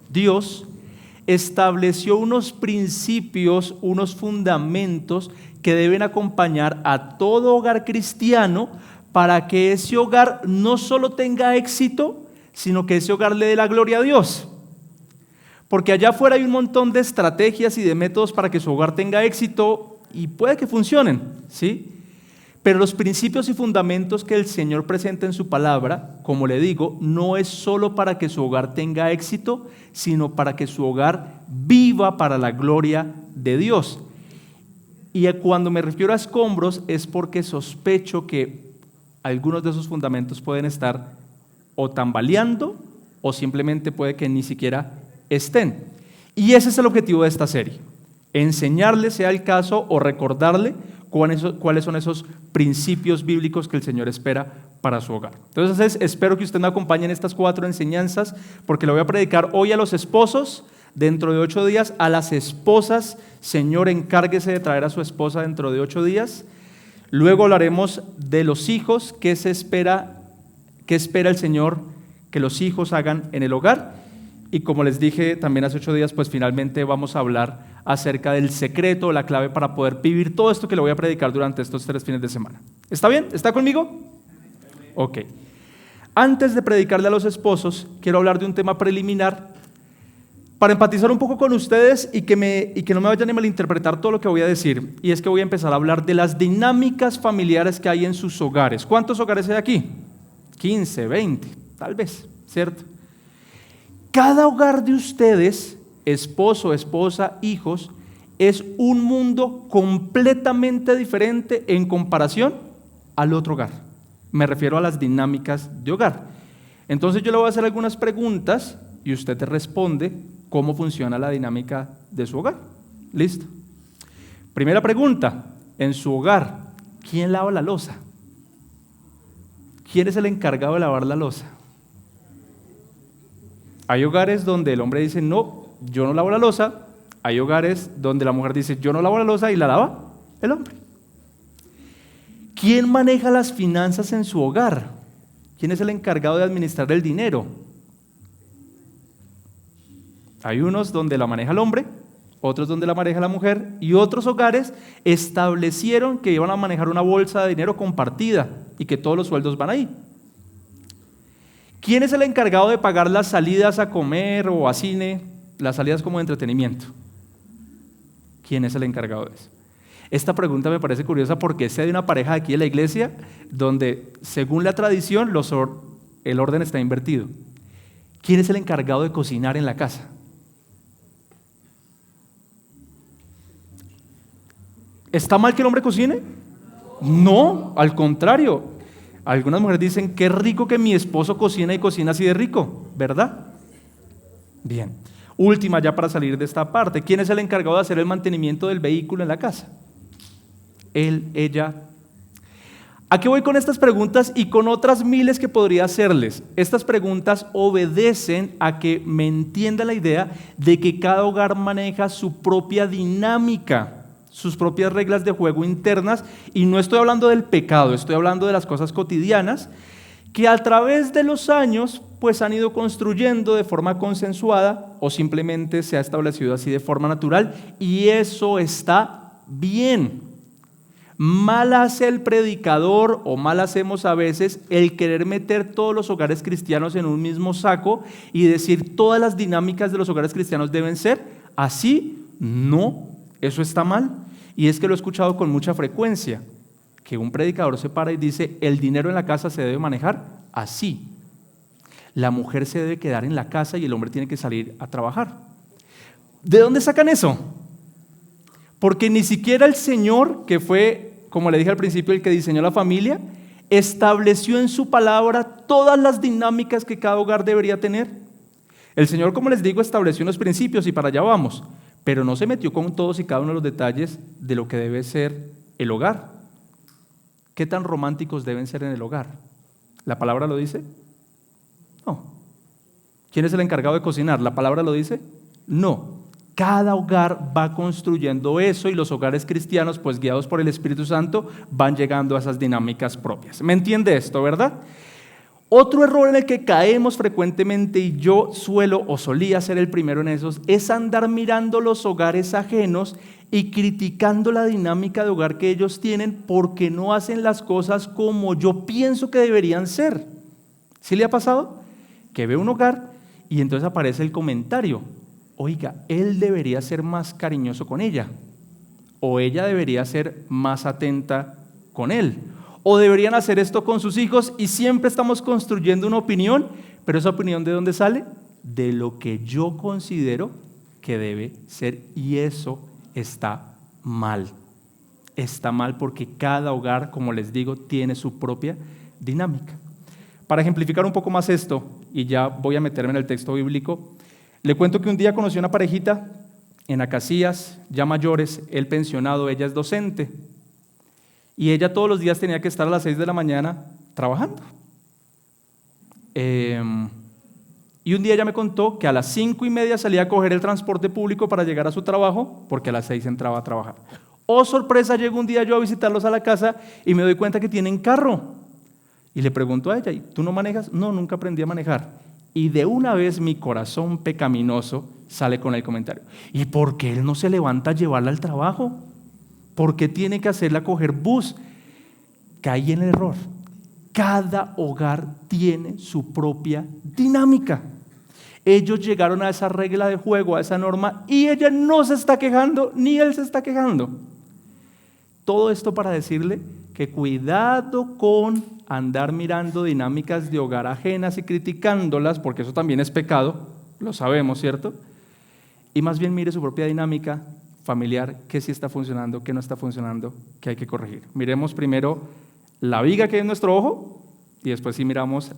Dios estableció unos principios, unos fundamentos que deben acompañar a todo hogar cristiano para que ese hogar no solo tenga éxito, sino que ese hogar le dé la gloria a Dios. Porque allá afuera hay un montón de estrategias y de métodos para que su hogar tenga éxito y puede que funcionen, ¿sí? Pero los principios y fundamentos que el Señor presenta en su palabra, como le digo, no es solo para que su hogar tenga éxito, sino para que su hogar viva para la gloria de Dios. Y cuando me refiero a escombros es porque sospecho que algunos de esos fundamentos pueden estar o tambaleando o simplemente puede que ni siquiera estén. Y ese es el objetivo de esta serie, enseñarle, sea el caso, o recordarle cuáles son esos principios bíblicos que el Señor espera para su hogar. Entonces espero que usted me acompañe en estas 4 enseñanzas, porque le voy a predicar hoy a los esposos, dentro de 8 días a las esposas. Señor, encárguese de traer a su esposa dentro de 8 días. Luego hablaremos de los hijos, qué espera el Señor que los hijos hagan en el hogar. Y como les dije también hace 8 días, pues finalmente vamos a hablar acerca del secreto, la clave para poder vivir todo esto que le voy a predicar durante estos 3 fines de semana. ¿Está bien? ¿Está conmigo? Ok. Antes de predicarle a los esposos, quiero hablar de un tema preliminar para empatizar un poco con ustedes y que no me vayan a malinterpretar todo lo que voy a decir. Y es que voy a empezar a hablar de las dinámicas familiares que hay en sus hogares. ¿Cuántos hogares hay aquí? 15, 20, tal vez, ¿cierto? Cada hogar de ustedes, esposo, esposa, hijos, es un mundo completamente diferente en comparación al otro hogar. Me refiero a las dinámicas de hogar. Entonces yo le voy a hacer algunas preguntas y usted te responde cómo funciona la dinámica de su hogar. ¿Listo? Primera pregunta, en su hogar, ¿quién lava la loza? ¿Quién es el encargado de lavar la loza? Hay hogares donde el hombre dice, no, yo no lavo la loza. Hay hogares donde la mujer dice, yo no lavo la loza, y la lava el hombre. ¿Quién maneja las finanzas en su hogar? ¿Quién es el encargado de administrar el dinero? Hay unos donde la maneja el hombre, otros donde la maneja la mujer, y otros hogares establecieron que iban a manejar una bolsa de dinero compartida y que todos los sueldos van ahí. ¿Quién es el encargado de pagar las salidas a comer o a cine, las salidas como de entretenimiento? ¿Quién es el encargado de eso? Esta pregunta me parece curiosa porque sé de una pareja aquí en la iglesia donde, según la tradición, el orden está invertido. ¿Quién es el encargado de cocinar en la casa? ¿Está mal que el hombre cocine? No, al contrario. Algunas mujeres dicen, qué rico que mi esposo cocina y cocina así de rico, ¿verdad? Bien. Última ya para salir de esta parte. ¿Quién es el encargado de hacer el mantenimiento del vehículo en la casa? Él, ella. ¿A qué voy con estas preguntas y con otras miles que podría hacerles? Estas preguntas obedecen a que me entienda la idea de que cada hogar maneja su propia dinámica, sus propias reglas de juego internas, y no estoy hablando del pecado, estoy hablando de las cosas cotidianas que a través de los años pues han ido construyendo de forma consensuada o simplemente se ha establecido así de forma natural, y eso está bien. Mal hace el predicador, o mal hacemos a veces, el querer meter todos los hogares cristianos en un mismo saco y decir todas las dinámicas de los hogares cristianos deben ser así. No, eso está mal. Y es que lo he escuchado con mucha frecuencia, que un predicador se para y dice, el dinero en la casa se debe manejar así. La mujer se debe quedar en la casa y el hombre tiene que salir a trabajar. ¿De dónde sacan eso? Porque ni siquiera el Señor, que fue, como le dije al principio, el que diseñó la familia, estableció en su palabra todas las dinámicas que cada hogar debería tener. El Señor, como les digo, estableció unos principios y para allá vamos, pero no se metió con todos y cada uno de los detalles de lo que debe ser el hogar. ¿Qué tan románticos deben ser en el hogar? ¿La palabra lo dice? No. ¿Quién es el encargado de cocinar? ¿La palabra lo dice? No. Cada hogar va construyendo eso, y los hogares cristianos, pues guiados por el Espíritu Santo, van llegando a esas dinámicas propias. ¿Me entiende esto, verdad? Otro error en el que caemos frecuentemente, y yo suelo o solía ser el primero en esos, es andar mirando los hogares ajenos y criticando la dinámica de hogar que ellos tienen porque no hacen las cosas como yo pienso que deberían ser. ¿Sí le ha pasado? Que ve un hogar y entonces aparece el comentario: oiga, él debería ser más cariñoso con ella, o ella debería ser más atenta con él, o deberían hacer esto con sus hijos, y siempre estamos construyendo una opinión, pero esa opinión ¿de dónde sale? De lo que yo considero que debe ser, y eso está mal. Está mal porque cada hogar, como les digo, tiene su propia dinámica. Para ejemplificar un poco más esto, y ya voy a meterme en el texto bíblico, le cuento que un día conocí a una parejita en Acacias, ya mayores, él pensionado, ella es docente, y ella todos los días tenía que estar a las 6 de la mañana trabajando. Y un día ella me contó que a las 5:30 salía a coger el transporte público para llegar a su trabajo, porque a las 6 entraba a trabajar. Oh, sorpresa, llego un día yo a visitarlos a la casa y me doy cuenta que tienen carro. Y le pregunto a ella: ¿y tú no manejas? No, nunca aprendí a manejar. Y de una vez mi corazón pecaminoso sale con el comentario: ¿y por qué él no se levanta a llevarla al trabajo? ¿Por qué tiene que hacerla coger bus? Caí en el error. Cada hogar tiene su propia dinámica. Ellos llegaron a esa regla de juego, a esa norma, y ella no se está quejando, ni él se está quejando. Todo esto para decirle que cuidado con andar mirando dinámicas de hogar ajenas y criticándolas, porque eso también es pecado, lo sabemos, ¿cierto? Y más bien mire su propia dinámica familiar, qué sí está funcionando, qué no está funcionando, qué hay que corregir. Miremos primero la viga que hay en nuestro ojo y después sí miramos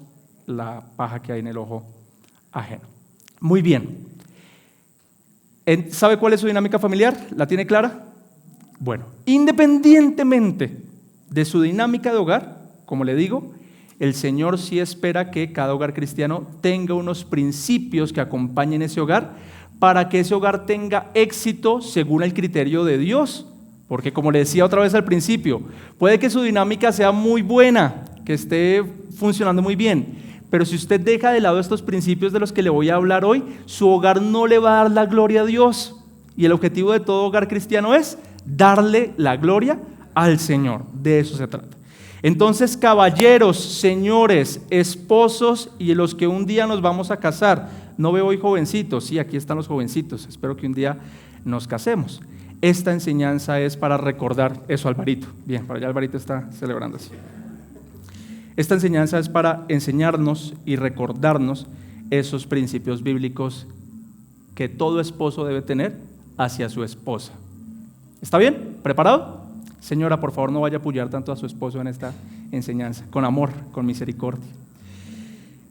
la paja que hay en el ojo ajeno. Muy bien. ¿Sabe cuál es su dinámica familiar? ¿La tiene clara? Bueno, independientemente de su dinámica de hogar, como le digo, el Señor sí espera que cada hogar cristiano tenga unos principios que acompañen ese hogar para que ese hogar tenga éxito según el criterio de Dios. Porque como le decía otra vez al principio, puede que su dinámica sea muy buena, que esté funcionando muy bien, pero si usted deja de lado estos principios de los que le voy a hablar hoy, su hogar no le va a dar la gloria a Dios. Y el objetivo de todo hogar cristiano es darle la gloria al Señor. De eso se trata. Entonces, caballeros, señores, esposos y los que un día nos vamos a casar, no veo hoy jovencitos, sí, aquí están los jovencitos, espero que un día nos casemos. Esta enseñanza es para recordar eso, Alvarito. Bien, para allá Alvarito está celebrando así. Esta enseñanza es para enseñarnos y recordarnos esos principios bíblicos que todo esposo debe tener hacia su esposa. ¿Está bien? ¿Preparado? Señora, por favor, no vaya a apoyar tanto a su esposo en esta enseñanza, con amor, con misericordia.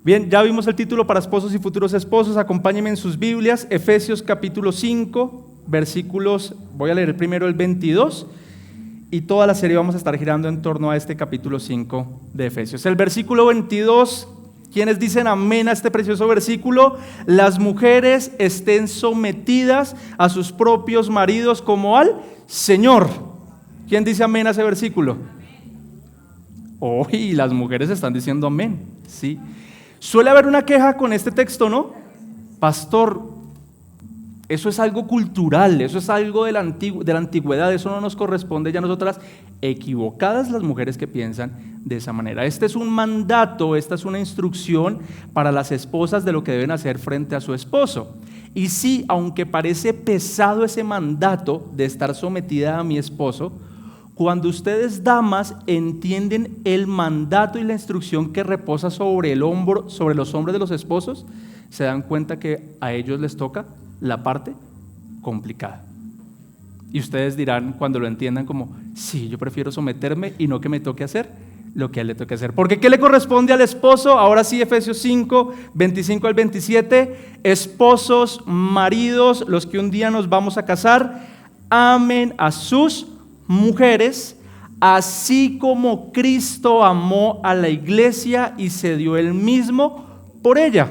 Bien, ya vimos el título para esposos y futuros esposos. Acompáñenme en sus Biblias, Efesios capítulo 5, versículos, voy a leer primero el 22, y toda la serie vamos a estar girando en torno a este capítulo 5 de Efesios. El versículo 22, ¿quiénes dicen amén a este precioso versículo? Las mujeres estén sometidas a sus propios maridos como al Señor. ¿Quién dice amén a ese versículo? Hoy las mujeres están diciendo amén, ¿sí? Suele haber una queja con este texto, ¿no? Pastor, eso es algo cultural, eso es algo de la antigüedad, eso no nos corresponde ya a nosotras. Equivocadas las mujeres que piensan de esa manera. Este es un mandato, esta es una instrucción para las esposas de lo que deben hacer frente a su esposo. Y sí, aunque parece pesado ese mandato de estar sometida a mi esposo, cuando ustedes, damas, entienden el mandato y la instrucción que reposa sobre los hombros de los esposos, se dan cuenta que a ellos les toca la parte complicada. Y ustedes dirán cuando lo entiendan como: sí, yo prefiero someterme y no que me toque hacer lo que a él le toque hacer. Porque ¿qué le corresponde al esposo? Ahora sí, Efesios 5, 25 al 27. Esposos, maridos, los que un día nos vamos a casar, amen a sus mujeres, así como Cristo amó a la iglesia y se dio él mismo por ella.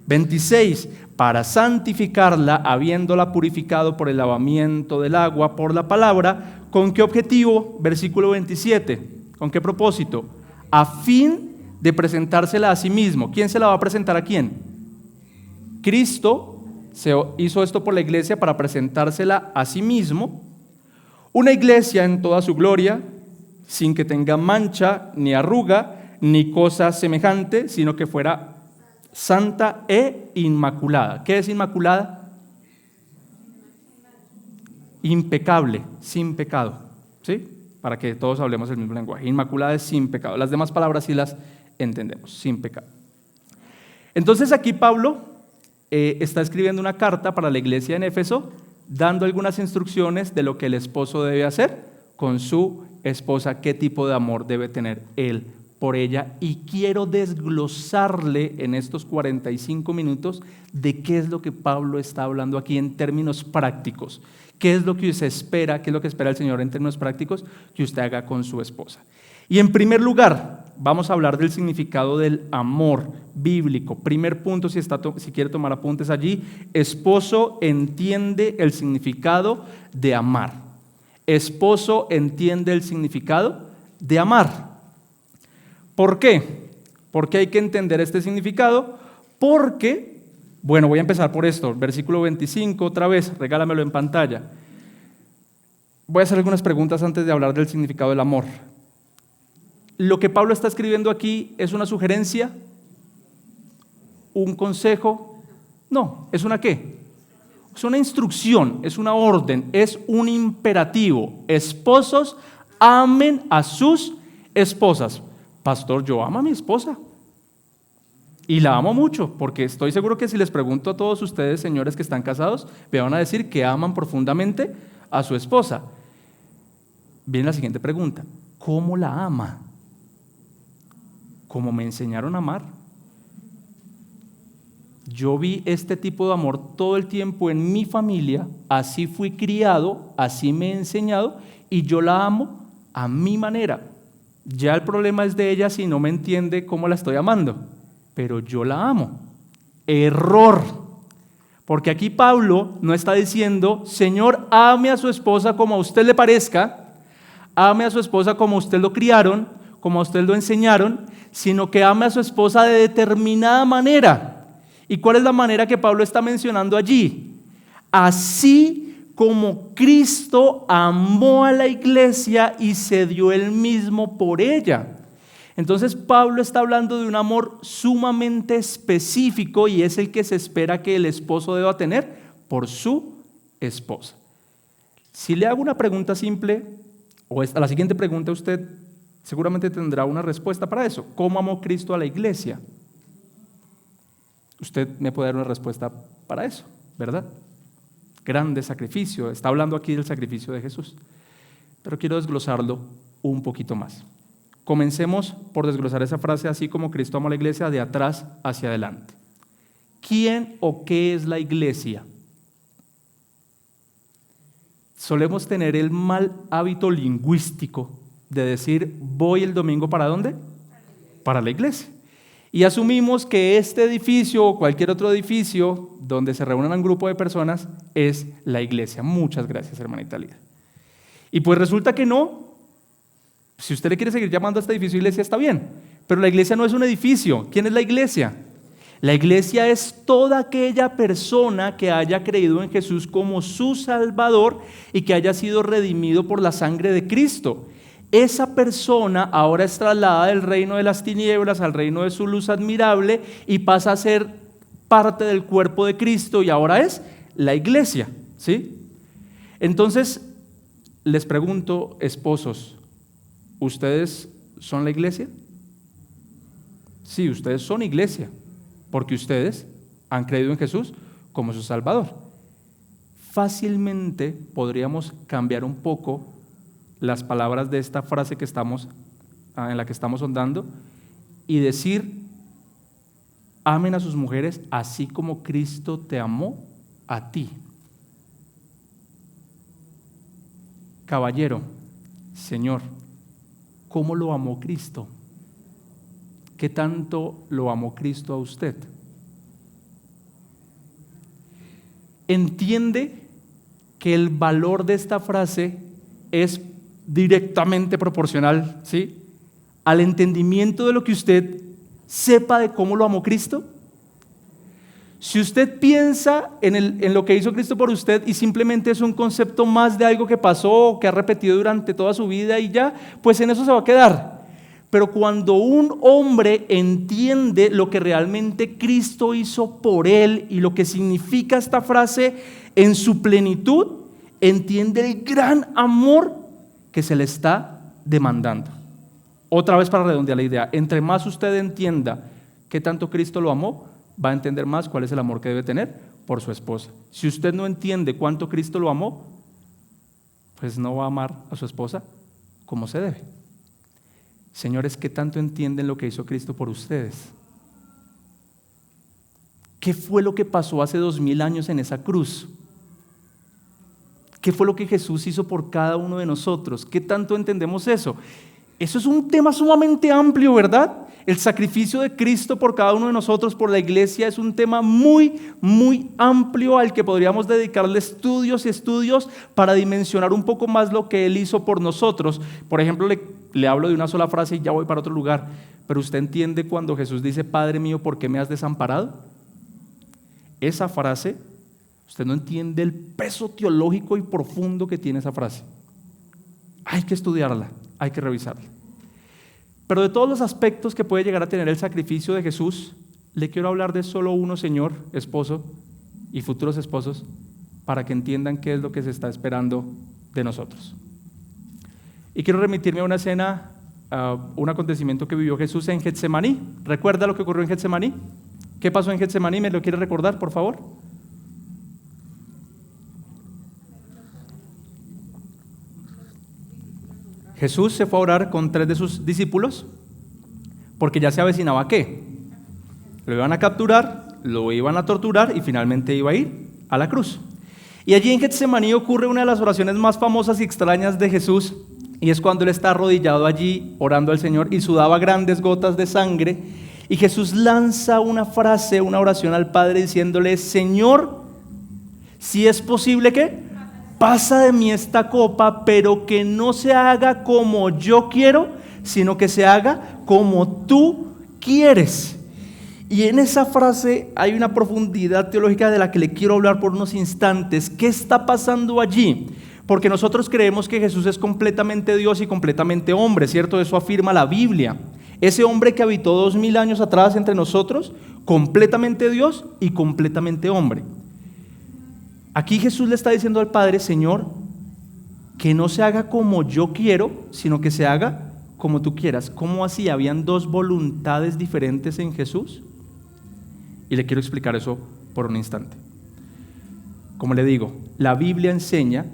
26, para santificarla, habiéndola purificado por el lavamiento del agua, por la palabra. ¿Con qué objetivo? Versículo 27, ¿con qué propósito? A fin de presentársela a sí mismo. ¿Quién se la va a presentar a quién? Cristo se hizo esto por la iglesia para presentársela a sí mismo. Una iglesia en toda su gloria, sin que tenga mancha, ni arruga, ni cosa semejante, sino que fuera santa e inmaculada. ¿Qué es inmaculada? Impecable, sin pecado, ¿sí? Para que todos hablemos el mismo lenguaje. Inmaculada es sin pecado. Las demás palabras sí las entendemos, sin pecado. Entonces aquí Pablo está escribiendo una carta para la iglesia en Éfeso, dando algunas instrucciones de lo que el esposo debe hacer con su esposa, qué tipo de amor debe tener él por ella, y quiero desglosarle en estos 45 minutos de qué es lo que Pablo está hablando aquí en términos prácticos. ¿Qué es lo que se espera? ¿Qué es lo que espera el Señor en términos prácticos que usted haga con su esposa? Y en primer lugar, vamos a hablar del significado del amor bíblico. Primer punto, si quiere tomar apuntes allí, esposo entiende el significado de amar. Esposo entiende el significado de amar. ¿Por qué? ¿Por qué hay que entender este significado? Porque, bueno, voy a empezar por esto, versículo 25, otra vez, regálamelo en pantalla. Voy a hacer algunas preguntas antes de hablar del significado del amor. Lo que Pablo está escribiendo aquí es una sugerencia, un consejo, no, ¿es una qué? Es una instrucción, es una orden, es un imperativo. Esposos, amen a sus esposas. Pastor, yo amo a mi esposa y la amo mucho, porque estoy seguro que si les pregunto a todos ustedes, señores que están casados, me van a decir que aman profundamente a su esposa. Viene la siguiente pregunta: ¿cómo la ama? ¿Cómo me enseñaron a amar? Yo vi este tipo de amor todo el tiempo en mi familia, así fui criado, así me he enseñado y yo la amo a mi manera. Ya el problema es de ella si no me entiende cómo la estoy amando, pero yo la amo. Error, porque aquí Pablo no está diciendo: Señor, ame a su esposa como a usted le parezca, ame a su esposa como a usted lo criaron, como a usted lo enseñaron, sino que ame a su esposa de determinada manera. ¿Y cuál es la manera que Pablo está mencionando allí? Así como Cristo amó a la iglesia y se dio él mismo por ella. Entonces Pablo está hablando de un amor sumamente específico y es el que se espera que el esposo deba tener por su esposa. Si le hago una pregunta simple, o a la siguiente pregunta, usted seguramente tendrá una respuesta para eso. ¿Cómo amó Cristo a la iglesia? Usted me puede dar una respuesta para eso, ¿verdad? Grande sacrificio, está hablando aquí del sacrificio de Jesús. Pero quiero desglosarlo un poquito más. Comencemos por desglosar esa frase: así como Cristo amó a la iglesia, de atrás hacia adelante. ¿Quién o qué es la iglesia? Solemos tener el mal hábito lingüístico de decir: voy el domingo ¿para dónde? Para la iglesia. Y asumimos que este edificio o cualquier otro edificio donde se reúnan un grupo de personas es la iglesia. Muchas gracias, hermanita Lida. Y pues resulta que no. Si usted le quiere seguir llamando a este edificio iglesia, está bien. Pero la iglesia no es un edificio. ¿Quién es la iglesia? La iglesia es toda aquella persona que haya creído en Jesús como su Salvador y que haya sido redimido por la sangre de Cristo. Esa persona ahora es trasladada del reino de las tinieblas al reino de su luz admirable y pasa a ser parte del cuerpo de Cristo y ahora es la iglesia, ¿sí? Entonces, les pregunto, esposos, ¿ustedes son la iglesia? Sí, ustedes son iglesia, porque ustedes han creído en Jesús como su Salvador. Fácilmente podríamos cambiar un poco las palabras de esta frase en la que estamos ondando y decir: amen a sus mujeres así como Cristo te amó a ti. Caballero, señor, ¿cómo lo amó Cristo? ¿Qué tanto lo amó Cristo a usted? Entiende que el valor de esta frase es directamente proporcional, ¿sí?, al entendimiento de lo que usted sepa de cómo lo amó Cristo? Si usted piensa en lo que hizo Cristo por usted y simplemente es un concepto más de algo que pasó, que ha repetido durante toda su vida y ya, pues en eso se va a quedar. Pero cuando un hombre entiende lo que realmente Cristo hizo por él y lo que significa esta frase en su plenitud, entiende el gran amor que se le está demandando. Otra vez para redondear la idea, entre más usted entienda qué tanto Cristo lo amó, va a entender más cuál es el amor que debe tener por su esposa. Si usted no entiende cuánto Cristo lo amó, pues no va a amar a su esposa como se debe. Señores, ¿qué tanto entienden lo que hizo Cristo por ustedes? ¿Qué fue lo que pasó hace 2000 años en esa cruz? ¿Qué fue lo que Jesús hizo por cada uno de nosotros? ¿Qué tanto entendemos eso? Eso es un tema sumamente amplio, ¿verdad? El sacrificio de Cristo por cada uno de nosotros, por la iglesia, es un tema muy, muy amplio al que podríamos dedicarle estudios y estudios para dimensionar un poco más lo que Él hizo por nosotros. Por ejemplo, le hablo de una sola frase y ya voy para otro lugar. Pero usted entiende cuando Jesús dice, Padre mío, ¿por qué me has desamparado? Esa frase, usted no entiende el peso teológico y profundo que tiene esa frase. Hay que estudiarla, hay que revisarla. Pero de todos los aspectos que puede llegar a tener el sacrificio de Jesús, le quiero hablar de solo uno, señor, esposo y futuros esposos, para que entiendan qué es lo que se está esperando de nosotros. Y quiero remitirme a una escena, a un acontecimiento que vivió Jesús en Getsemaní. ¿Recuerda lo que ocurrió en Getsemaní? ¿Qué pasó en Getsemaní? ¿Me lo quiere recordar, por favor? Jesús se fue a orar con 3 de sus discípulos porque ya se avecinaba ¿qué? Lo iban a capturar, lo iban a torturar y finalmente iba a ir a la cruz. Y allí en Getsemaní ocurre una de las oraciones más famosas y extrañas de Jesús, y es cuando Él está arrodillado allí orando al Señor y sudaba grandes gotas de sangre, y Jesús lanza una frase, una oración al Padre diciéndole, Señor, si es posible ¿qué? Pasa de mí esta copa, pero que no se haga como yo quiero, sino que se haga como tú quieres. Y en esa frase hay una profundidad teológica de la que le quiero hablar por unos instantes. ¿Qué está pasando allí? Porque nosotros creemos que Jesús es completamente Dios y completamente hombre, ¿cierto? Eso afirma la Biblia. Ese hombre que habitó 2000 años atrás entre nosotros, completamente Dios y completamente hombre. Aquí Jesús le está diciendo al Padre, Señor, que no se haga como yo quiero, sino que se haga como tú quieras. ¿Cómo así? ¿Habían 2 voluntades diferentes en Jesús? Y le quiero explicar eso por un instante. Como le digo, la Biblia enseña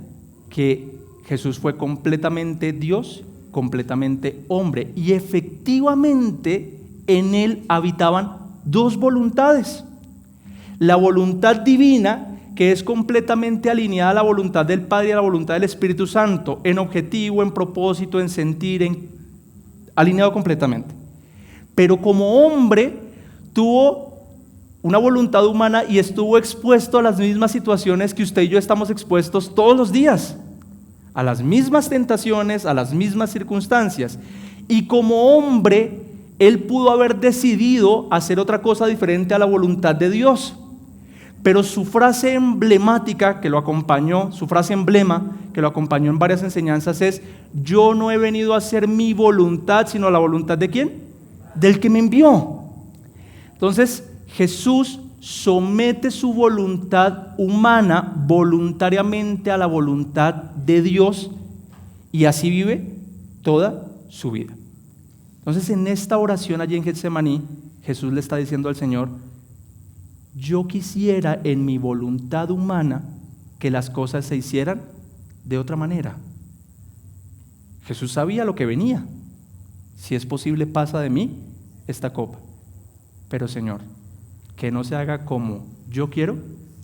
que Jesús fue completamente Dios, completamente hombre, y efectivamente en Él habitaban 2 voluntades. La voluntad divina, que es completamente alineada a la voluntad del Padre y a la voluntad del Espíritu Santo, en objetivo, en propósito, en sentir, alineado completamente. Pero como hombre tuvo una voluntad humana y estuvo expuesto a las mismas situaciones que usted y yo estamos expuestos todos los días, a las mismas tentaciones, a las mismas circunstancias. Y como hombre, Él pudo haber decidido hacer otra cosa diferente a la voluntad de Dios. Pero su frase emblemática que lo acompañó, su frase emblema que lo acompañó en varias enseñanzas es: yo no he venido a hacer mi voluntad, sino la voluntad ¿de quién? Del que me envió. Entonces Jesús somete su voluntad humana voluntariamente a la voluntad de Dios y así vive toda su vida. Entonces en esta oración allí en Getsemaní, Jesús le está diciendo al Señor: yo quisiera en mi voluntad humana que las cosas se hicieran de otra manera. Jesús sabía lo que venía. Si es posible, pasa de mí esta copa. Pero Señor, que no se haga como yo quiero,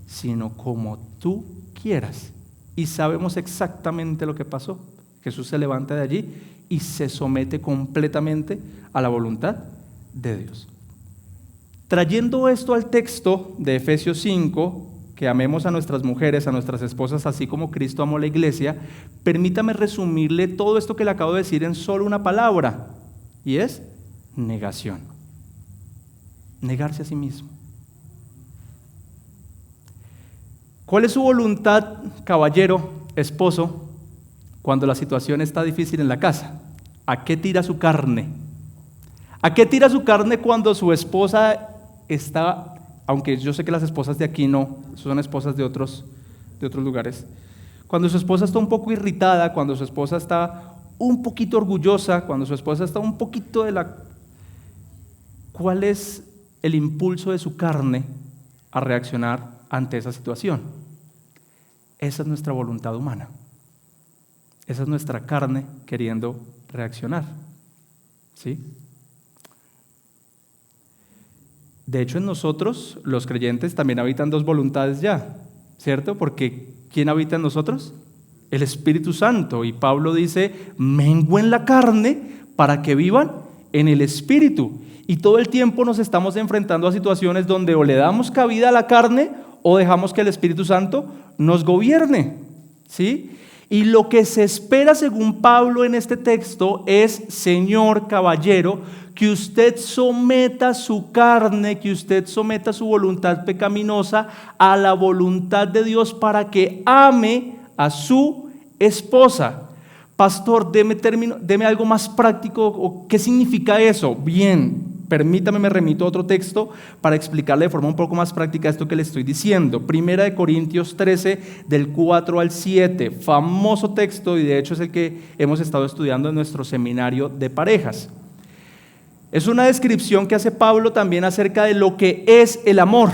sino como tú quieras. Y sabemos exactamente lo que pasó. Jesús se levanta de allí y se somete completamente a la voluntad de Dios. Trayendo esto al texto de Efesios 5, que amemos a nuestras mujeres, a nuestras esposas, así como Cristo amó la iglesia, permítame resumirle todo esto que le acabo de decir en solo una palabra, y es negación. Negarse a sí mismo. ¿Cuál es su voluntad, caballero, esposo, cuando la situación está difícil en la casa? ¿A qué tira su carne? ¿A qué tira su carne cuando su esposa está, aunque yo sé que las esposas de aquí no, son esposas de otros lugares, cuando su esposa está un poco irritada, cuando su esposa está un poquito orgullosa, cuando su esposa está un poquito ¿cuál es el impulso de su carne a reaccionar ante esa situación? Esa es nuestra voluntad humana. Esa es nuestra carne queriendo reaccionar. ¿Sí? De hecho, en nosotros, los creyentes, también habitan dos voluntades ya, ¿cierto? Porque ¿quién habita en nosotros? El Espíritu Santo. Y Pablo dice, mengüen la carne para que vivan en el Espíritu. Y todo el tiempo nos estamos enfrentando a situaciones donde o le damos cabida a la carne o dejamos que el Espíritu Santo nos gobierne, ¿sí? Y lo que se espera según Pablo en este texto es, señor caballero, que usted someta su carne, que usted someta su voluntad pecaminosa a la voluntad de Dios para que ame a su esposa. Pastor, deme algo más práctico. ¿Qué significa eso? Bien, permítame, me remito a otro texto para explicarle de forma un poco más práctica esto que le estoy diciendo. Primera de Corintios 13, del 4 al 7, famoso texto, y de hecho es el que hemos estado estudiando en nuestro seminario de parejas. Es una descripción que hace Pablo también acerca de lo que es el amor,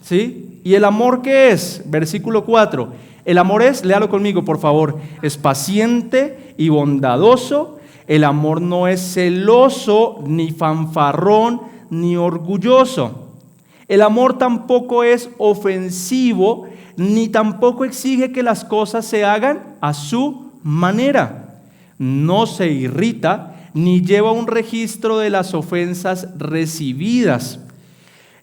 ¿sí? ¿Y el amor qué es? Versículo 4. El amor es, léalo conmigo por favor, es paciente y bondadoso. El amor no es celoso, ni fanfarrón, ni orgulloso. El amor tampoco es ofensivo, ni tampoco exige que las cosas se hagan a su manera. No se irrita, ni lleva un registro de las ofensas recibidas.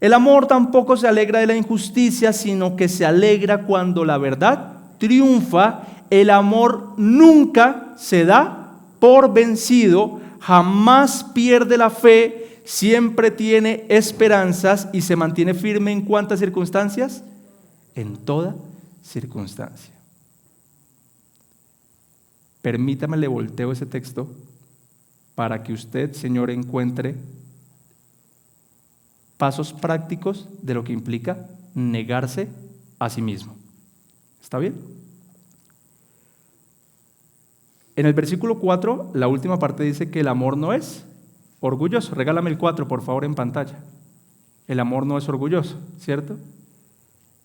El amor tampoco se alegra de la injusticia, sino que se alegra cuando la verdad triunfa. El amor nunca se da por vencido, jamás pierde la fe, siempre tiene esperanzas y se mantiene firme en ¿cuántas circunstancias? En toda circunstancia. Permítame, le volteo ese texto para que usted, Señor, encuentre pasos prácticos de lo que implica negarse a sí mismo. ¿Está bien? En el versículo 4, la última parte dice que el amor no es orgulloso. Regálame el 4, por favor, en pantalla. El amor no es orgulloso, ¿cierto?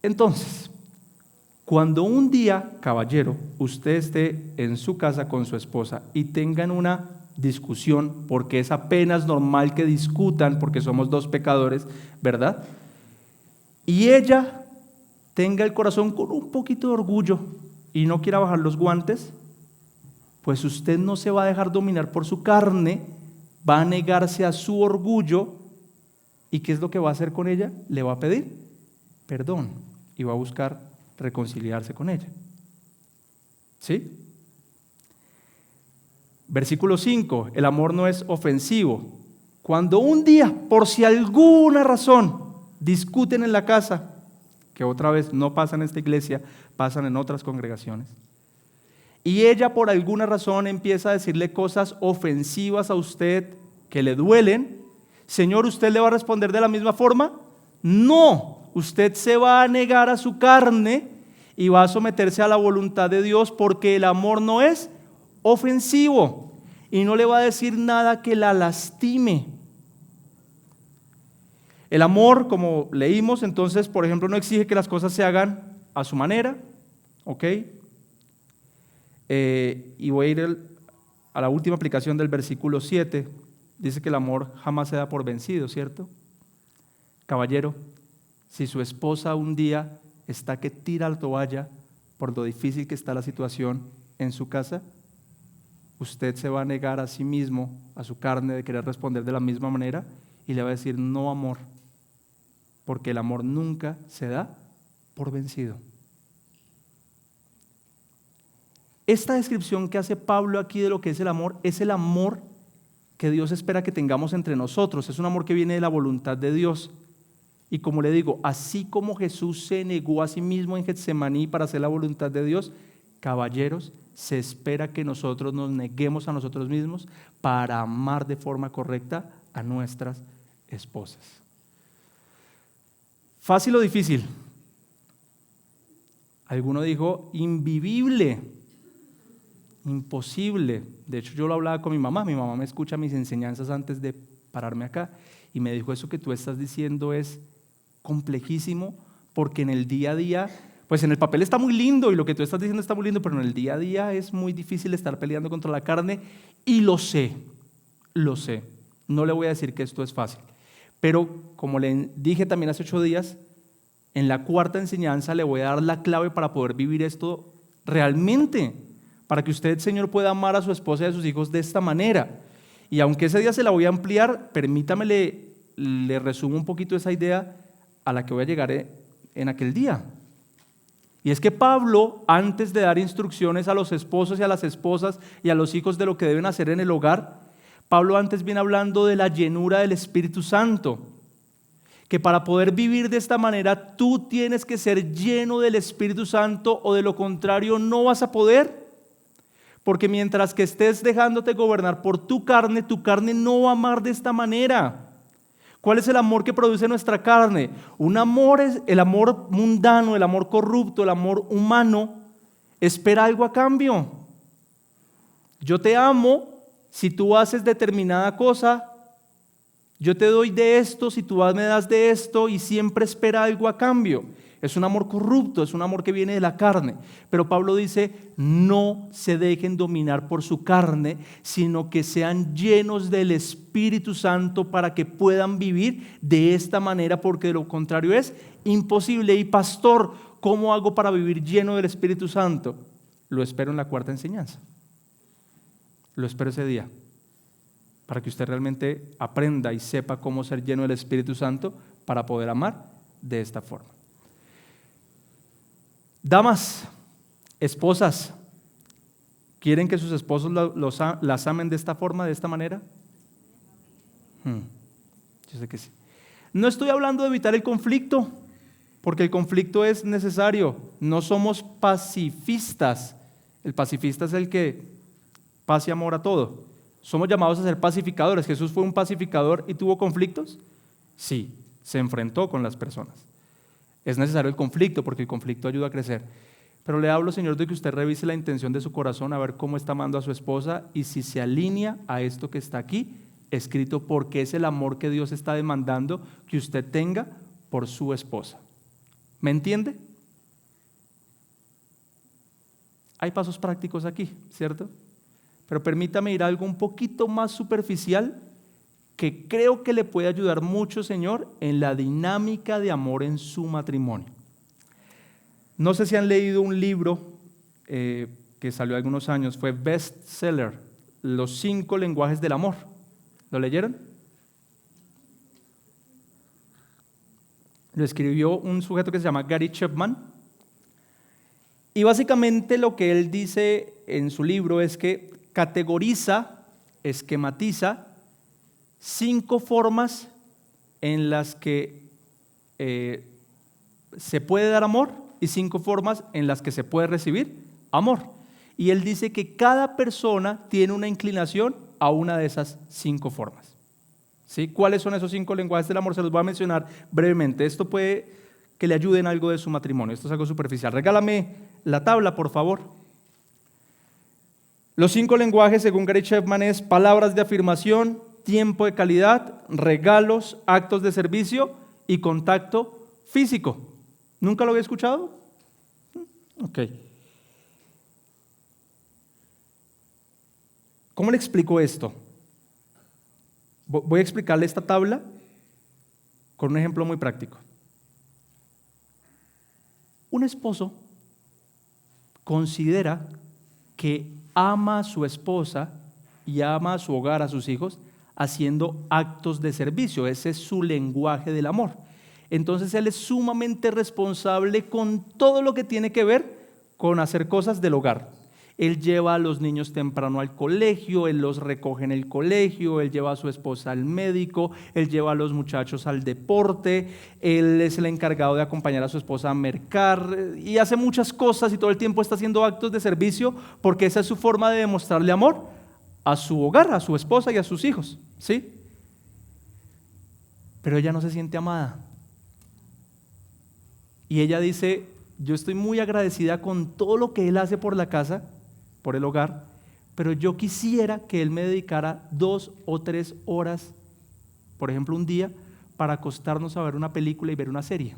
Entonces, cuando un día, caballero, usted esté en su casa con su esposa y tengan una discusión, porque es apenas normal que discutan, porque somos dos pecadores, ¿verdad? Y ella tenga el corazón con un poquito de orgullo y no quiera bajar los guantes, pues usted no se va a dejar dominar por su carne, va a negarse a su orgullo. ¿Y qué es lo que va a hacer con ella? Le va a pedir perdón y va a buscar reconciliarse con ella. ¿Sí? Versículo 5, el amor no es ofensivo. Cuando un día, por si alguna razón, discuten en la casa, que otra vez no pasa en esta iglesia, pasan en otras congregaciones, y ella por alguna razón empieza a decirle cosas ofensivas a usted que le duelen, Señor, ¿usted le va a responder de la misma forma? No, usted se va a negar a su carne y va a someterse a la voluntad de Dios, porque el amor no es ofensivo y no le va a decir nada que la lastime. El amor, como leímos, entonces, por ejemplo, no exige que las cosas se hagan a su manera, ¿ok? Y voy a ir a la última aplicación del versículo 7. Dice que el amor jamás se da por vencido, ¿cierto? Caballero, si su esposa un día está que tira la toalla por lo difícil que está la situación en su casa, usted se va a negar a sí mismo, a su carne, de querer responder de la misma manera y le va a decir no, amor, porque el amor nunca se da por vencido. Esta descripción que hace Pablo aquí de lo que es el amor que Dios espera que tengamos entre nosotros. Es un amor que viene de la voluntad de Dios. Y como le digo, así como Jesús se negó a sí mismo en Getsemaní para hacer la voluntad de Dios, caballeros, se espera que nosotros nos neguemos a nosotros mismos para amar de forma correcta a nuestras esposas. ¿Fácil o difícil? Alguno dijo invivible, imposible. De hecho, yo lo hablaba con mi mamá me escucha mis enseñanzas antes de pararme acá y me dijo: eso que tú estás diciendo es complejísimo, porque en el día a día, pues en el papel está muy lindo y lo que tú estás diciendo está muy lindo, pero en el día a día es muy difícil estar peleando contra la carne, y lo sé, no le voy a decir que esto es fácil, pero como le dije también hace 8 días, en la cuarta enseñanza le voy a dar la clave para poder vivir esto realmente, para que usted, Señor, pueda amar a su esposa y a sus hijos de esta manera. Y aunque ese día se la voy a ampliar, permítame le resumo un poquito esa idea a la que voy a llegar en aquel día. Y es que Pablo, antes de dar instrucciones a los esposos y a las esposas y a los hijos de lo que deben hacer en el hogar, Pablo antes viene hablando de la llenura del Espíritu Santo, que para poder vivir de esta manera tú tienes que ser lleno del Espíritu Santo, o de lo contrario no vas a poder. Porque mientras que estés dejándote gobernar por tu carne no va a amar de esta manera. ¿Cuál es el amor que produce nuestra carne? Un amor es el amor mundano, el amor corrupto, el amor humano. Espera algo a cambio. Yo te amo si tú haces determinada cosa. Yo te doy de esto si tú me das de esto, y siempre espera algo a cambio. Es un amor corrupto, es un amor que viene de la carne. Pero Pablo dice: no se dejen dominar por su carne, sino que sean llenos del Espíritu Santo para que puedan vivir de esta manera, porque de lo contrario es imposible. Y pastor, ¿cómo hago para vivir lleno del Espíritu Santo? Lo espero en la cuarta enseñanza. Lo espero ese día, para que usted realmente aprenda y sepa cómo ser lleno del Espíritu Santo para poder amar de esta forma. Damas, esposas, ¿quieren que sus esposos las amen de esta forma, de esta manera? Yo sé que sí. No estoy hablando de evitar el conflicto, porque el conflicto es necesario. No somos pacifistas. El pacifista es el que paz y amor a todo. Somos llamados a ser pacificadores. ¿Jesús fue un pacificador y tuvo conflictos? Sí, se enfrentó con las personas. Es necesario el conflicto, porque el conflicto ayuda a crecer. Pero le hablo, Señor, de que usted revise la intención de su corazón, a ver cómo está amando a su esposa y si se alinea a esto que está aquí escrito, porque es el amor que Dios está demandando que usted tenga por su esposa. ¿Me entiende? Hay pasos prácticos aquí, ¿cierto? Pero permítame ir a algo un poquito más superficial que creo que le puede ayudar mucho, Señor, en la dinámica de amor en su matrimonio. No sé si han leído un libro que salió hace algunos años, fue bestseller, Los 5 lenguajes del amor. ¿Lo leyeron? Lo escribió un sujeto que se llama Gary Chapman. Y básicamente lo que él dice en su libro es que categoriza, esquematiza 5 formas en las que se puede dar amor y 5 formas en las que se puede recibir amor. Y él dice que cada persona tiene una inclinación a una de esas 5 formas. ¿Sí? ¿Cuáles son esos 5 lenguajes del amor? Se los voy a mencionar brevemente. Esto puede que le ayude en algo de su matrimonio. Esto es algo superficial. Regálame la tabla, por favor. Los 5 lenguajes, según Gary Chapman, es palabras de afirmación, tiempo de calidad, regalos, actos de servicio y contacto físico. ¿Nunca lo había escuchado? Ok. ¿Cómo le explico esto? Voy a explicarle esta tabla con un ejemplo muy práctico. Un esposo considera que ama a su esposa y ama a su hogar, a sus hijos, haciendo actos de servicio. Ese es su lenguaje del amor. Entonces él es sumamente responsable con todo lo que tiene que ver con hacer cosas del hogar. Él lleva a los niños temprano al colegio, él los recoge en el colegio, él lleva a su esposa al médico, él lleva a los muchachos al deporte, él es el encargado de acompañar a su esposa a mercar y hace muchas cosas y todo el tiempo está haciendo actos de servicio porque esa es su forma de demostrarle amor a su hogar, a su esposa y a sus hijos, ¿sí? Pero ella no se siente amada. Y ella dice, yo estoy muy agradecida con todo lo que él hace por la casa, por el hogar, pero yo quisiera que él me dedicara 2 o 3 horas, por ejemplo un día, para acostarnos a ver una película y ver una serie.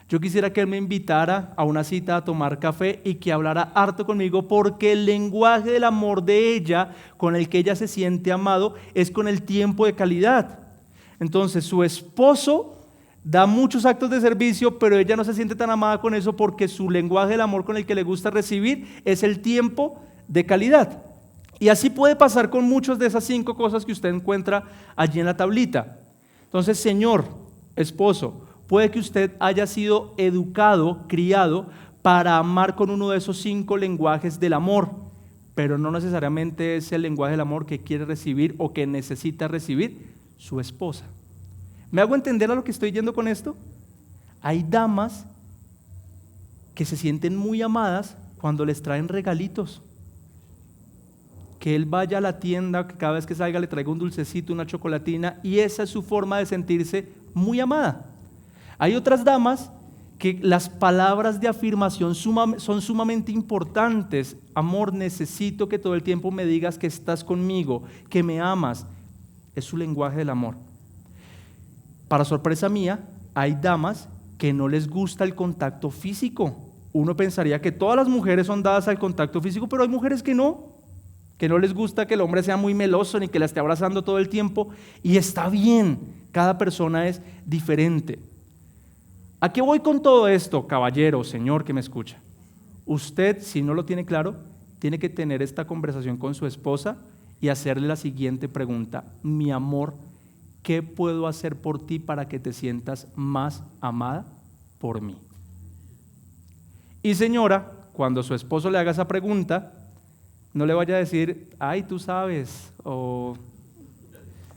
Yo quisiera que él me invitara a una cita a tomar café y que hablara harto conmigo, porque el lenguaje del amor de ella, con el que ella se siente amado, es con el tiempo de calidad. Entonces su esposo da muchos actos de servicio, pero ella no se siente tan amada con eso porque su lenguaje del amor con el que le gusta recibir es el tiempo de calidad. Y así puede pasar con muchas de esas 5 cosas que usted encuentra allí en la tablita. Entonces, señor esposo, puede que usted haya sido educado, criado para amar con uno de esos 5 lenguajes del amor, pero no necesariamente es el lenguaje del amor que quiere recibir o que necesita recibir su esposa. ¿Me hago entender a lo que estoy yendo con esto? Hay damas que se sienten muy amadas cuando les traen regalitos. Que él vaya a la tienda, que cada vez que salga le traiga un dulcecito, una chocolatina, y esa es su forma de sentirse muy amada. Hay otras damas que las palabras de afirmación son sumamente importantes. Amor, necesito que todo el tiempo me digas que estás conmigo, que me amas. Es su lenguaje del amor. Para sorpresa mía, hay damas que no les gusta el contacto físico. Uno pensaría que todas las mujeres son dadas al contacto físico, pero hay mujeres que no les gusta que el hombre sea muy meloso ni que la esté abrazando todo el tiempo, y está bien, cada persona es diferente. ¿A qué voy con todo esto, caballero, señor que me escucha? Usted, si no lo tiene claro, tiene que tener esta conversación con su esposa y hacerle la siguiente pregunta: mi amor, ¿qué puedo hacer por ti para que te sientas más amada por mí? Y señora, cuando su esposo le haga esa pregunta, no le vaya a decir, ay, tú sabes, o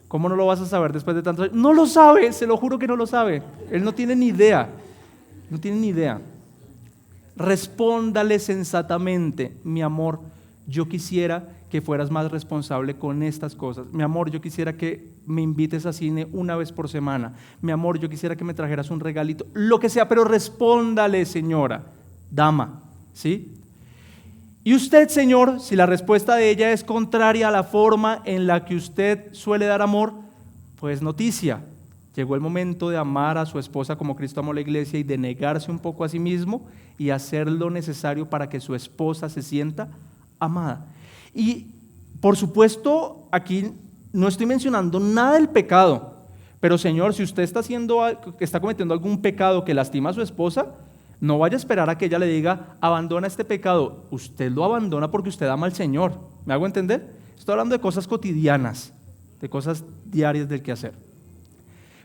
¿cómo no lo vas a saber después de tantos años? No lo sabe, se lo juro que no lo sabe. Él no tiene ni idea, no tiene ni idea. Respóndale sensatamente: mi amor, yo quisiera que fueras más responsable con estas cosas. Mi amor, yo quisiera que me invites a cine una vez por semana. Mi amor, yo quisiera que me trajeras un regalito, lo que sea, pero respóndale, señora, dama, ¿sí? Y usted, señor, si la respuesta de ella es contraria a la forma en la que usted suele dar amor, pues noticia, llegó el momento de amar a su esposa como Cristo amó a la iglesia y de negarse un poco a sí mismo y hacer lo necesario para que su esposa se sienta amada. Y por supuesto, aquí no estoy mencionando nada del pecado, pero señor, si usted está cometiendo algún pecado que lastima a su esposa, no vaya a esperar a que ella le diga, abandona este pecado. Usted lo abandona porque usted ama al Señor. ¿Me hago entender? Estoy hablando de cosas cotidianas, de cosas diarias del quehacer.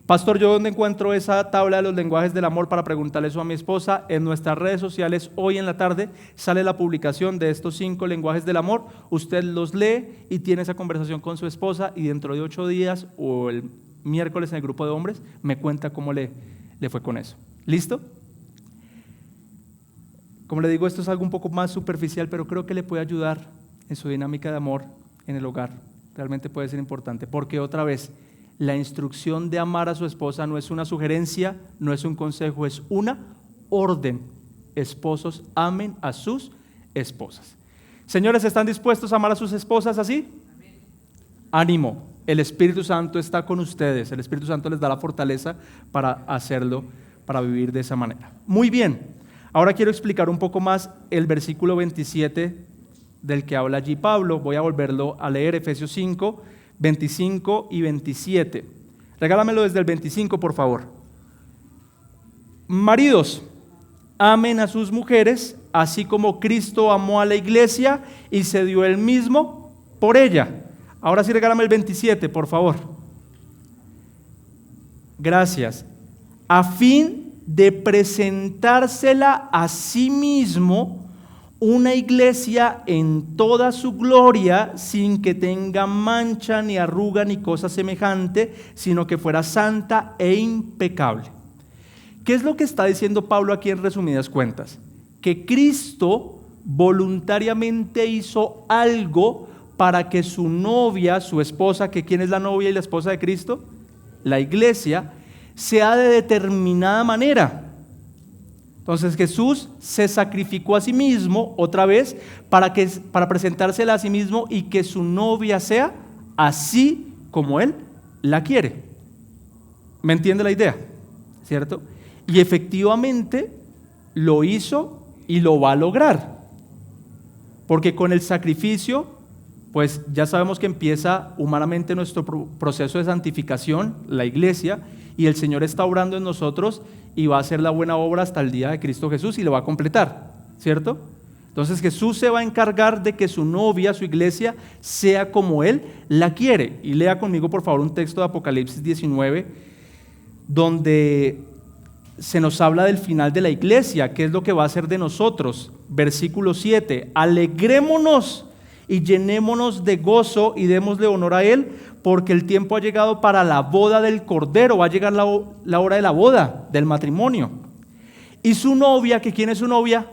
Pastor, ¿yo dónde encuentro esa tabla de los lenguajes del amor para preguntarle eso a mi esposa? En nuestras redes sociales, hoy en la tarde, sale la publicación de estos 5 lenguajes del amor. Usted los lee y tiene esa conversación con su esposa, y dentro de 8 días o el miércoles en el grupo de hombres me cuenta cómo le fue con eso. ¿Listo? Como le digo, esto es algo un poco más superficial, pero creo que le puede ayudar en su dinámica de amor en el hogar. Realmente puede ser importante, porque otra vez, la instrucción de amar a su esposa no es una sugerencia, no es un consejo, es una orden. Esposos, amen a sus esposas. Señores, ¿están dispuestos a amar a sus esposas así? Amén. Ánimo, el Espíritu Santo está con ustedes, el Espíritu Santo les da la fortaleza para hacerlo, para vivir de esa manera. Muy bien, ahora quiero explicar un poco más el versículo 27 del que habla allí Pablo. Voy a volverlo a leer, Efesios 5, 25 y 27. Regálamelo desde el 25, por favor. Maridos, amen a sus mujeres, así como Cristo amó a la iglesia y se dio él mismo por ella. Ahora sí, regálame el 27, por favor. Gracias. A fin de presentársela a sí mismo una iglesia en toda su gloria, sin que tenga mancha, ni arruga, ni cosa semejante, sino que fuera santa e impecable. ¿Qué es lo que está diciendo Pablo aquí en resumidas cuentas? Que Cristo voluntariamente hizo algo para que su novia, su esposa, que ¿quién es la novia y la esposa de Cristo? La iglesia, sea de determinada manera. Entonces Jesús se sacrificó a sí mismo otra vez para presentársela a sí mismo y que su novia sea así como Él la quiere. ¿Me entiende la idea? ¿Cierto? Y efectivamente lo hizo y lo va a lograr. Porque con el sacrificio, pues ya sabemos que empieza humanamente nuestro proceso de santificación, la iglesia, y el Señor está obrando en nosotros y va a hacer la buena obra hasta el día de Cristo Jesús y lo va a completar, ¿cierto? Entonces Jesús se va a encargar de que su novia, su iglesia, sea como Él la quiere. Y lea conmigo por favor un texto de Apocalipsis 19, donde se nos habla del final de la iglesia, qué es lo que va a hacer de nosotros. Versículo 7, alegrémonos y llenémonos de gozo y démosle honor a Él, porque el tiempo ha llegado para la boda del Cordero, va a llegar la hora de la boda, del matrimonio. Y su novia, ¿que quién es su novia?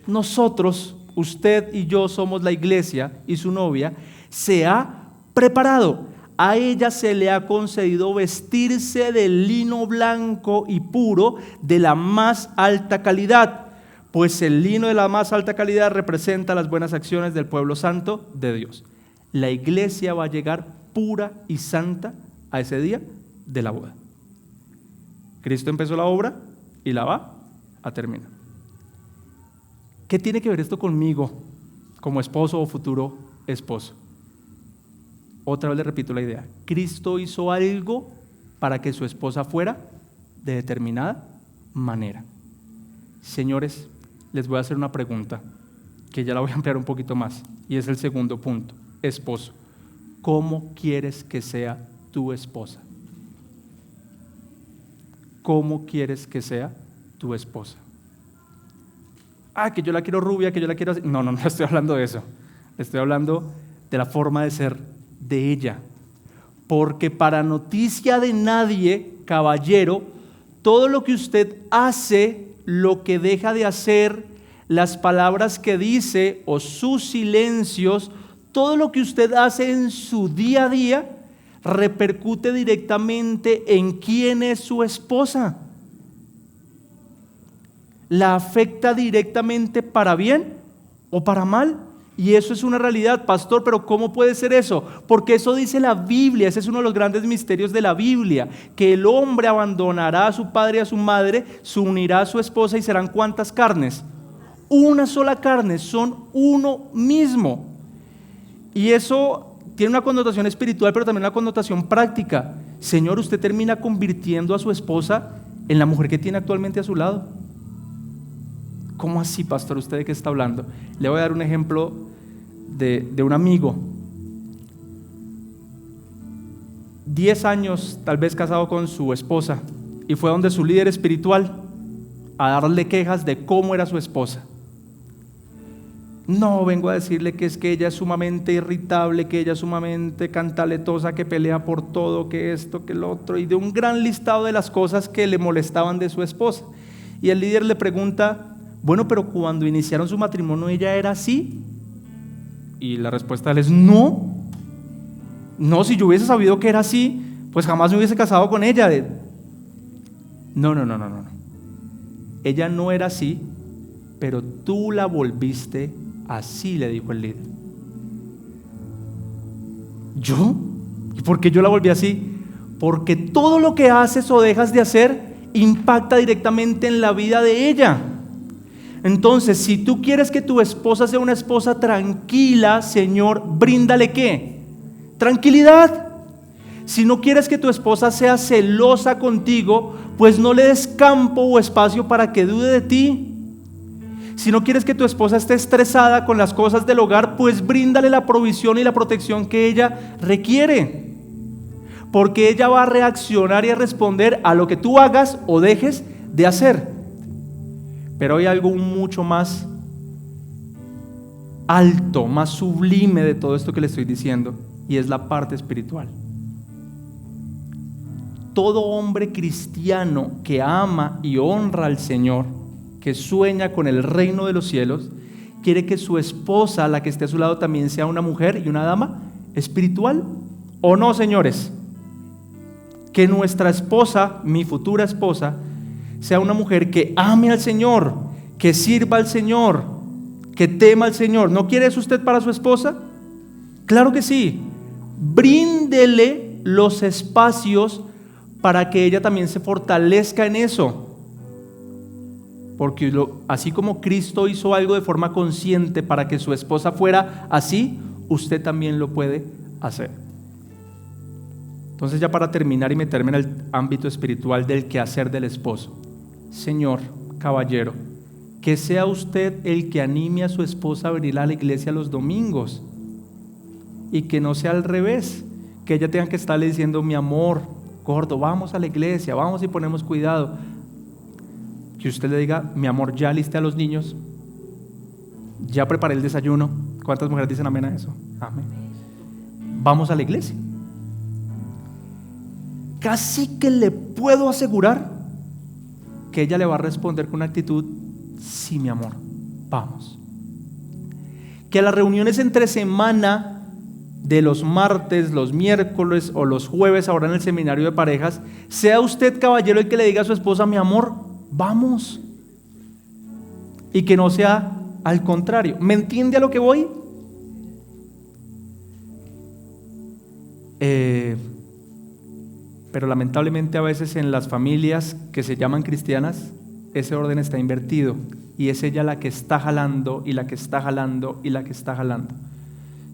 Nosotros, usted y yo somos la iglesia, y su novia se ha preparado. A ella se le ha concedido vestirse de lino blanco y puro de la más alta calidad, pues el lino de la más alta calidad representa las buenas acciones del pueblo santo de Dios. La iglesia va a llegar pura y santa a ese día de la boda. Cristo empezó la obra y la va a terminar. ¿Qué tiene que ver esto conmigo como esposo o futuro esposo? Otra vez le repito la idea. Cristo hizo algo para que su esposa fuera de determinada manera. Señores, les voy a hacer una pregunta que ya la voy a ampliar un poquito más, y es el segundo punto. Esposo, ¿cómo quieres que sea tu esposa? ¿Cómo quieres que sea tu esposa? Que yo la quiero rubia, que yo la quiero así. No estoy hablando de eso. Estoy hablando de la forma de ser de ella. Porque para noticia de nadie, caballero, todo lo que usted hace, lo que deja de hacer, las palabras que dice o sus silencios, todo lo que usted hace en su día a día repercute directamente en quién es su esposa. La afecta directamente para bien o para mal. Y eso es una realidad, pastor, pero ¿cómo puede ser eso? Porque eso dice la Biblia, ese es uno de los grandes misterios de la Biblia, que el hombre abandonará a su padre y a su madre, se unirá a su esposa y serán ¿cuántas carnes? Una sola carne, son uno mismo. Y eso tiene una connotación espiritual, pero también una connotación práctica. Señor, usted termina convirtiendo a su esposa en la mujer que tiene actualmente a su lado. ¿Cómo así, pastor? ¿Usted de qué está hablando? Le voy a dar un ejemplo de un amigo. 10 años tal vez casado con su esposa, y fue donde su líder espiritual a darle quejas de cómo era su esposa. No, vengo a decirle que es que ella es sumamente irritable, que ella es sumamente cantaletosa, que pelea por todo, que esto, que lo otro, y de un gran listado de las cosas que le molestaban de su esposa. Y el líder le pregunta, bueno, pero cuando iniciaron su matrimonio, ¿ella era así? Y la respuesta de él es, no, si yo hubiese sabido que era así, pues jamás me hubiese casado con ella. No. Ella no era así, pero tú la volviste así, le dijo el líder. ¿Yo? ¿Y por qué yo la volví así? Porque todo lo que haces o dejas de hacer impacta directamente en la vida de ella. Entonces, si tú quieres que tu esposa sea una esposa tranquila, Señor, bríndale ¿qué? Tranquilidad. Si no quieres que tu esposa sea celosa contigo, pues no le des campo o espacio para que dude de ti. Si no quieres que tu esposa esté estresada con las cosas del hogar, pues bríndale la provisión y la protección que ella requiere. Porque ella va a reaccionar y a responder a lo que tú hagas o dejes de hacer. Pero hay algo mucho más alto, más sublime de todo esto que le estoy diciendo, y es la parte espiritual. Todo hombre cristiano que ama y honra al Señor, que sueña con el reino de los cielos, quiere que su esposa, la que esté a su lado, también sea una mujer y una dama espiritual. ¿O no, señores? Que nuestra esposa, mi futura esposa, sea una mujer que ame al Señor, que sirva al Señor, que tema al Señor. ¿No quiere eso usted para su esposa? Claro que sí. Bríndele los espacios para que ella también se fortalezca en eso. Porque así como Cristo hizo algo de forma consciente para que su esposa fuera así, usted también lo puede hacer. Entonces, ya para terminar y meterme en el ámbito espiritual del quehacer del esposo, señor, caballero, que sea usted el que anime a su esposa a venir a la iglesia los domingos, y que no sea al revés, que ella tenga que estarle diciendo: mi amor, gordo, vamos a la iglesia, vamos y ponemos cuidado. Que usted le diga: mi amor, ya alisté a los niños, ya preparé el desayuno. ¿Cuántas mujeres dicen amén a eso? Amén. Vamos a la iglesia. Casi que le puedo asegurar que ella le va a responder con una actitud: sí, mi amor, vamos. Que a las reuniones entre semana de los martes, los miércoles o los jueves, ahora en el seminario de parejas, sea usted, caballero, el que le diga a su esposa: mi amor, vamos. Y que no sea al contrario. ¿Me entiende a lo que voy? Pero lamentablemente a veces en las familias que se llaman cristianas, ese orden está invertido, y es ella la que está jalando y la que está jalando y la que está jalando.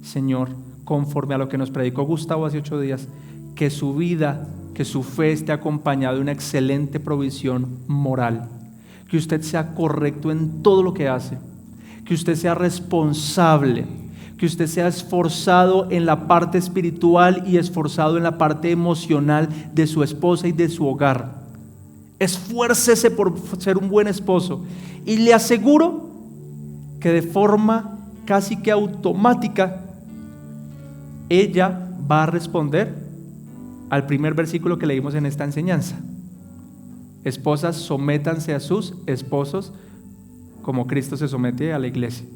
Señor, conforme a lo que nos predicó Gustavo hace 8 días, que su vida, que su fe esté acompañada de una excelente provisión moral, que usted sea correcto en todo lo que hace, que usted sea responsable, que usted sea esforzado en la parte espiritual y esforzado en la parte emocional de su esposa y de su hogar. Esfuércese por ser un buen esposo, y le aseguro que de forma casi que automática ella va a responder al primer versículo que leímos en esta enseñanza: esposas, sométanse a sus esposos como Cristo se somete a la iglesia.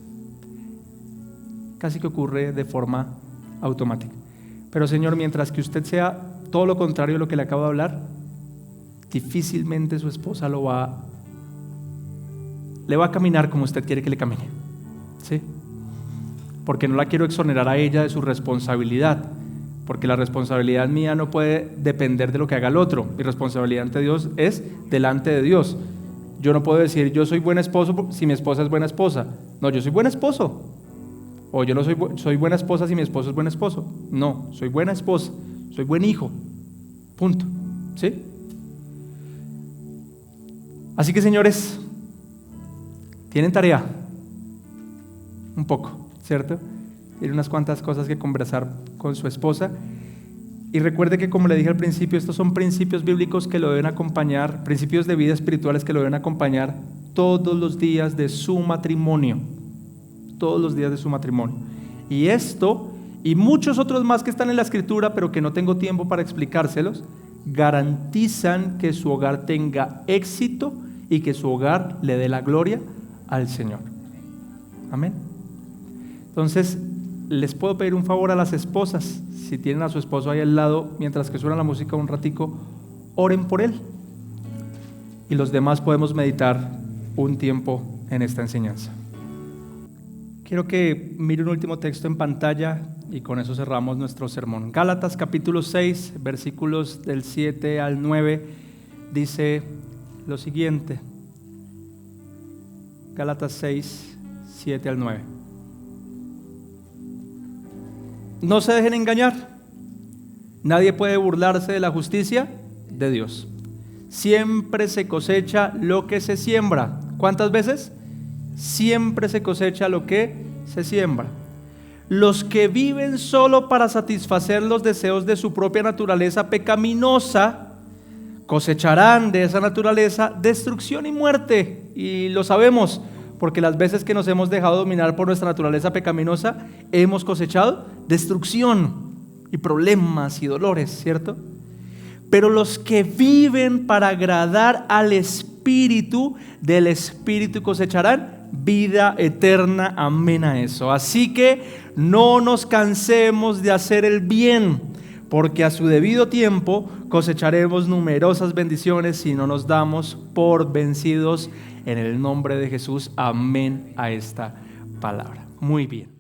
Casi que ocurre de forma automática. Pero, Señor, mientras que usted sea todo lo contrario de lo que le acabo de hablar, difícilmente su esposa le va a caminar como usted quiere que le camine, ¿sí? Porque no la quiero exonerar a ella de su responsabilidad, porque la responsabilidad mía no puede depender de lo que haga el otro. Mi responsabilidad ante Dios es delante de Dios. Yo no puedo decir: yo soy buen esposo si mi esposa es buena esposa. No, yo soy buen esposo. O yo no soy buena esposa si mi esposo es buen esposo. No, soy buena esposa, soy buen hijo, punto, ¿sí? Así que, señores, tienen tarea, un poco, ¿cierto? Tienen unas cuantas cosas que conversar con su esposa. Y recuerde que, como le dije al principio, estos son principios bíblicos que lo deben acompañar, principios de vida espirituales que lo deben acompañar todos los días de su matrimonio. Todos los días de su matrimonio. Y esto y muchos otros más que están en la Escritura, pero que no tengo tiempo para explicárselos, garantizan que su hogar tenga éxito y que su hogar le dé la gloria al Señor. Amén. Entonces, les puedo pedir un favor a las esposas: si tienen a su esposo ahí al lado, mientras que suena la música un ratico, oren por él, y los demás podemos meditar un tiempo en esta enseñanza. Quiero que mire un último texto en pantalla y con eso cerramos nuestro sermón. Gálatas capítulo 6, versículos del 7 al 9, dice lo siguiente. Gálatas 6, 7 al 9. No se dejen engañar. Nadie puede burlarse de la justicia de Dios. Siempre se cosecha lo que se siembra. ¿Cuántas veces? Siempre se cosecha lo que se siembra. Los que viven solo para satisfacer los deseos de su propia naturaleza pecaminosa cosecharán de esa naturaleza destrucción y muerte. Y lo sabemos, porque las veces que nos hemos dejado dominar por nuestra naturaleza pecaminosa, hemos cosechado destrucción y problemas y dolores, ¿cierto? Pero los que viven para agradar al Espíritu, del Espíritu cosecharán vida eterna. Amén a eso. Así que no nos cansemos de hacer el bien, porque a su debido tiempo cosecharemos numerosas bendiciones si no nos damos por vencidos. En el nombre de Jesús, amén a esta palabra. Muy bien.